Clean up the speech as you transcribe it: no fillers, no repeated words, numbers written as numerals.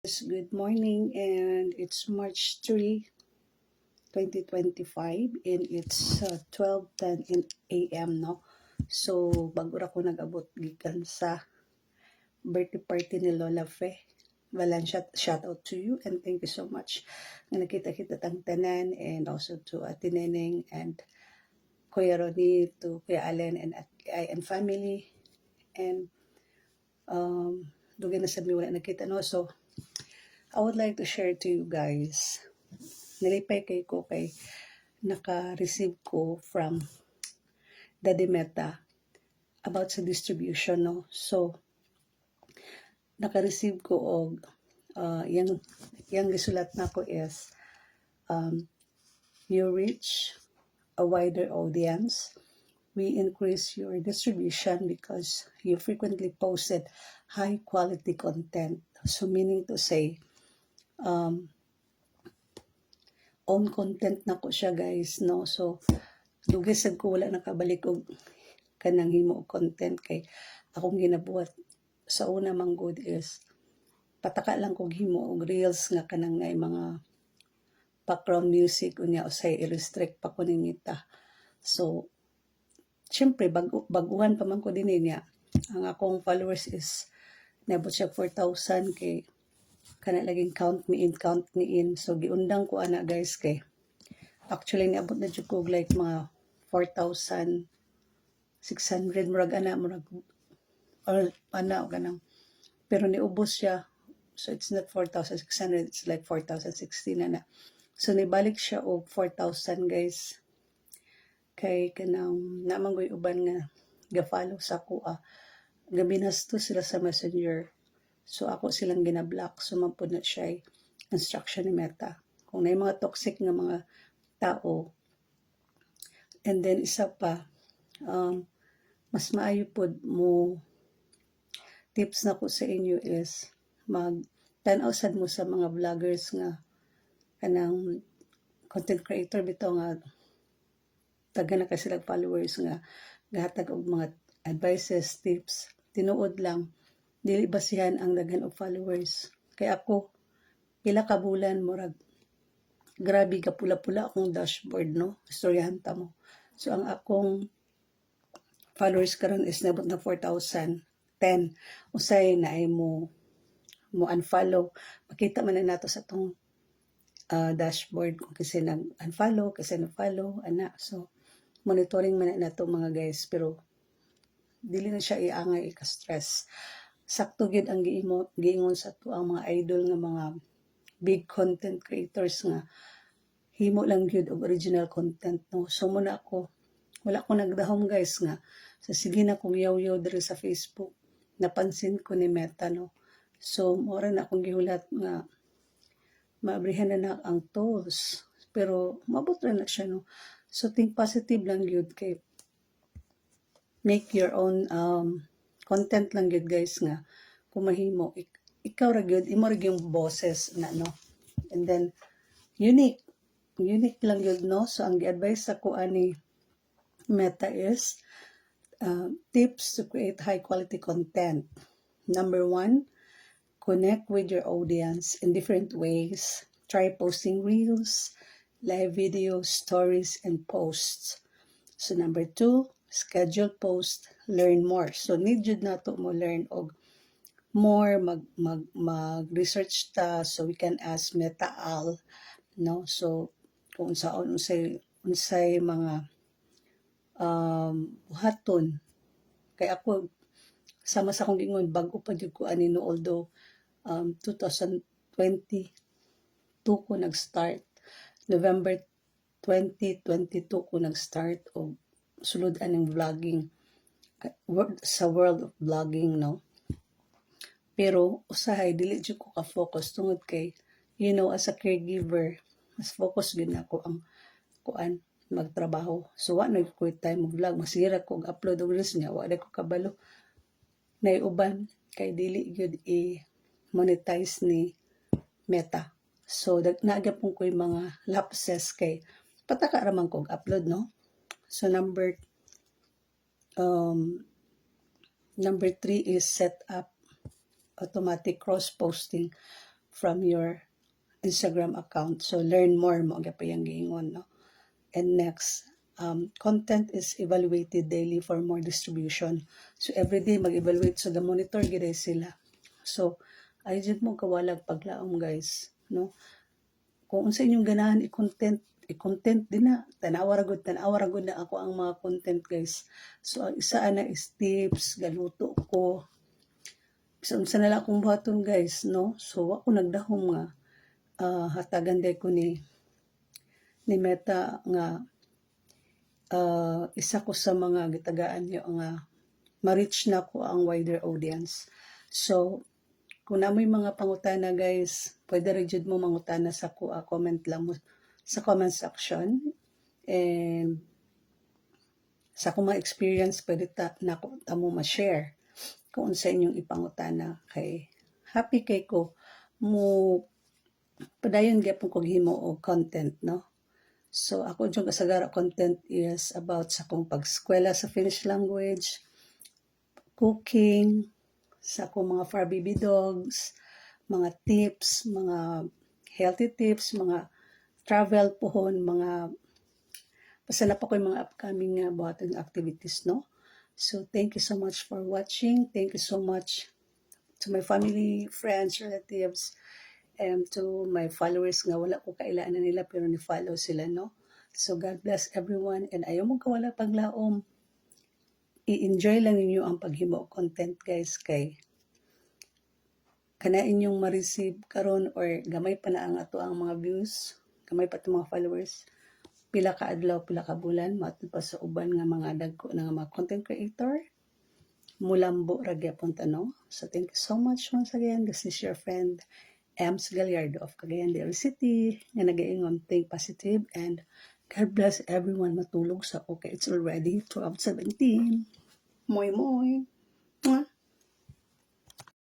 Good morning, and it's March 3, 2025, and it's 12:10 a.m. no. So bago ra ko nag-abot gikan sa birthday party ni Lola Fe. Walang shout out to you and thank you so much na nakita-kita tang tanan, and also to Ate Neneng and Kuya Ronnie, to Kuya Allen and family, and dugay na sa mi wala nakita no. So I would like to share to you guys, nalipay ko kay naka-receive ko from Daddy Meta about sa distribution no. So naka-receive ko og yung gisulat nako is you reach a wider audience. We increase your distribution because you frequently posted high quality content. So meaning to say, own content na ko siya guys no. So dugisag ko wala nakabalik og kanang himo og content kay akong ginabuhat sa una man good is pataka lang kog himo og reels nga kanang nay mga background music unya usay i-restrict pa ko ningita. So syempre baguhan pa man ko dinhi niya. Ang akong followers is nabot siya 4,000 kay kana laging count me in. So giundang ko ana guys kay actually niabot na jud ko like mga 4,600 murag ana murag or ana o ganang, pero niubos siya. So it's not 4,600, it's like 4,060 na. So nibalik siya og 4,000 guys. Kay kanang namanggoy uban nga ga-follow sa kuha. Gabinasto sila sa Messenger. So ako silang ginablock. So mampud na siya instruction ni Meta. Kung na mga toxic nga mga tao. And then isa pa, mas maayo pod mo tips na ko sa inyo is mag-tanaw sad mo sa mga vloggers nga kanang content creator bitaw nga taga na kasi followers nga gahatag og mga advices, tips, tinuod lang dili basihan ang daghan og followers. Kay ako pila ka bulan murag grabe ka pula-pula akong dashboard no, istoryahan ta mo. So ang akong followers karon is nabot na 4,010. Usay na ay mo unfollow. Makita man na nato sa tong dashboard kung kasi nag-unfollow, kasi nag-follow, ana. So monitoring man na nato mga guys, pero dili na siya iangay ika-stress. Sakto gid ang giingon sa to ang mga idol nga mga big content creators nga himo lang gyud og original content no. So muna ako wala ko nagdahom guys nga sa sige na kong yaw-yaw diri sa Facebook, napansin ko ni Meta no. So mora na akong gihulat nga maabrihan na ang tools, pero mabot ra na siya no. So think positive lang gyud kay make your own content lang gyud guys nga kung mahimo ikaw ra gyud imo ra yung bosses na no. And then unique lang gyud no. So ang gi-advise ako ani Meta is tips to create high quality content. Number 1, connect with your audience in different ways. Try posting reels, live videos, stories, and posts. So number 2, schedule post, learn more. So need jud nato mo learn og more, mag-research ta so we can ask Meta Al no. So kung unsay mga buhaton kay ako sama sa akong gingon bag-o pa jud ko ani no, although 2022 ko nag-start, November 2022 ko nag-start og sulod aning vlogging sa world of vlogging no. Pero usahay dili jud ko ka-focus tungod kay as a caregiver mas focus gid nako ang kuan magtrabaho. So wa na ko time mag-vlog, masira ko og upload og reels niya, wa na ko kabalo. Naiuban kay dili gyud i-monetize ni Meta. So nagyapon ko yung mga lapses kay pataka raman ko og upload no. So number 3 is set up automatic cross posting from your Instagram account. So learn more mo gapayang giingon, no? And next, content is evaluated daily for more distribution. So every day mag-evaluate, so monitor gid sila. So ay jud mo kawalag paglaom guys, no? Kung unsa inyong ganahan i-content din na tanawa ra gud na ako ang mga content guys. So ang isa ana is tips galuto ko. So unsa na lang akong buhaton guys, no? So ako nagdahom nga hatagan day ko ni Meta nga isa ko sa mga gitagaan niyo nga ma-reach na ko ang wider audience. So kung namoy mga pangutana guys, pwede rin jud mo mangutana sa comment lang mo sa comment section. And sa akong mga experience, pwede nako mo ma-share kung sa inyong ipangutana. Kay happy kay ko mo padayon gyapon kog himo og content, no? So ako yung kasagara content is about sa akong pag-eskwela sa Finnish language, cooking, sa akong mga fur baby dogs, mga tips, mga healthy tips, mga travel pohon, mga basta na pa ko yung mga upcoming buhaton activities, no? So thank you so much for watching. Thank you so much to my family, friends, relatives, and to my followers nga wala ko kailangan nila pero ni-follow sila, no? So God bless everyone, and ayaw mong kawala paglaom. I-enjoy lang ninyo ang paghimo content guys, kay kana inyong ma-receive karon or gamay pa na ang ato ang mga views, gamay pa itong mga followers, pila ka adlaw, pila ka bulan, matod pa sa uban nga mga dagko na mga content creator, mulambo ra gyapon ta, no? So thank you so much once again. This is your friend Ems Gallardo of Cagayan de Oro City nga nagaingon think positive, and God bless everyone. Matulog sa okay. It's already 12:17. Moy moy.